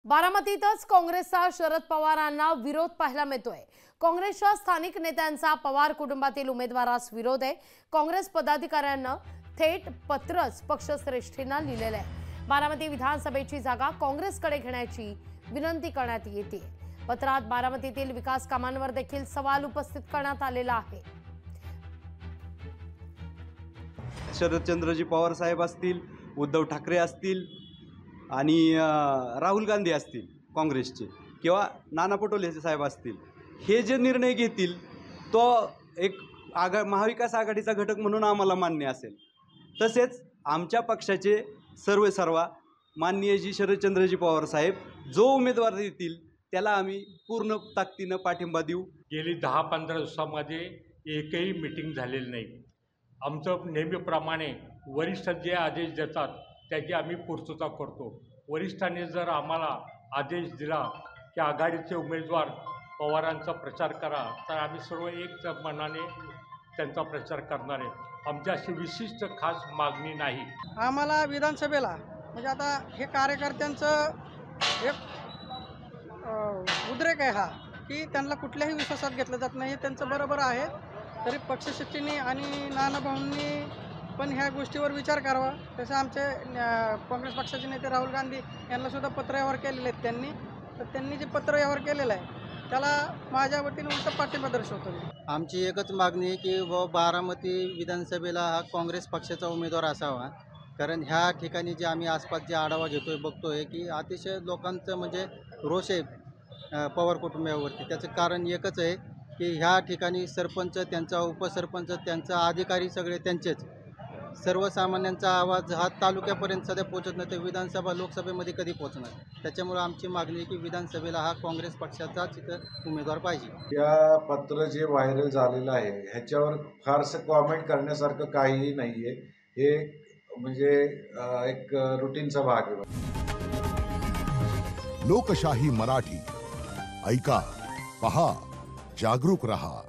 बारामतीतच काँग्रेसचा शरद पवारांना विरोध पाहायला मिळतोय। काँग्रेसच्या स्थानिक नेत्यांचा पवार कुटुंबातील उमेदवारास विरोध आहे। काँग्रेस पदाधिकाऱ्यांना थेट पत्रच पक्षश्रेष्ठींना लिहिलेलं आहे। बारामती विधानसभेची जागा काँग्रेसकडे घेण्याची विनंती करण्यात येते। पत्रात बारामतीतील विकास कामांवर देखील सवाल उपस्थित करण्यात आलेला आहे। शरदचंद्रजी पवार साहेब असतील, उद्धव ठाकरे असतील आणि राहुल गांधी असतील काँग्रेसचे, किंवा नाना पटोले साहेब असतील, हे जे निर्णय घेतील तो एक महाविकास आघाडीचा घटक म्हणून आम्हाला मान्य असेल। तसेच आमच्या पक्षाचे सर्व माननीय जी शरदचंद्रजी पवार साहेब जो उमेदवार देतील त्याला आम्ही पूर्ण ताकदीनं पाठिंबा देऊ। गेली 10-15 दिवसांमध्ये एकही मीटिंग झालेली नाही। आमचं नेहमीप्रमाणे वरिष्ठ जे आदेश देतात त्याची आम्ही पूर्तता करतो। वरिष्ठांनी जर आम्हाला आदेश दिला की आघाडीचे उमेदवार पवारांचा प्रचार करा, तर आम्ही सर्व एक मनाने त्यांचा प्रचार करणार आहे। आमची अशी विशिष्ट खास मागणी नाही। आम्हाला विधानसभेला म्हणजे आता हे कार्यकर्त्यांचं एक उद्रेक आहे हा, की त्यांना कुठल्याही विश्वासात घेतलं जात नाही। त्यांचं बरोबर आहे, तरी पक्षश्रेष्ठींनी आणि नानाभाऊंनी पण ह्या गोष्टीवर विचार करावा। तसं आमचे काँग्रेस पक्षाचे नेते राहुल गांधी यांना सुद्धा पत्र व्यवहार केलेले आहेत त्यांनी जे पत्र व्यवहार केलेलं आहे त्याला माझ्या वतीने उलट पाठिंबा दर्शवतो। आमची एकच मागणी आहे की बारामती विधानसभेला हा काँग्रेस पक्षाचा उमेदवार असावा। कारण ह्या ठिकाणी जे आम्ही आसपास जे आढावा घेतोय बघतोय की अतिशय लोकांचं म्हणजे रोष आहे पवार कुटुंबावरती। त्याचं कारण एकच आहे की ह्या ठिकाणी सरपंच, त्यांचा उपसरपंच, त्यांचा अधिकारी सगळे त्यांचेच। सर्वसामान्यांचा आवाज हा तालुक्यापर्यंत सध्या पोहोचत नाही, तर विधानसभा लोकसभेमध्ये कधी पोहोचणार। त्याच्यामुळे आमची मागणी आहे की विधानसभेला हा काँग्रेस पक्षाचाच इथं उमेदवार पाहिजे। या पत्र जे व्हायरल झालेलं आहे ह्याच्यावर फारसं कॉमेंट करण्यासारखं काहीही नाही आहे। हे म्हणजे एक रुटीनचा भाग आहे। लोकशाही मराठी ऐका, पहा, जागरूक रहा।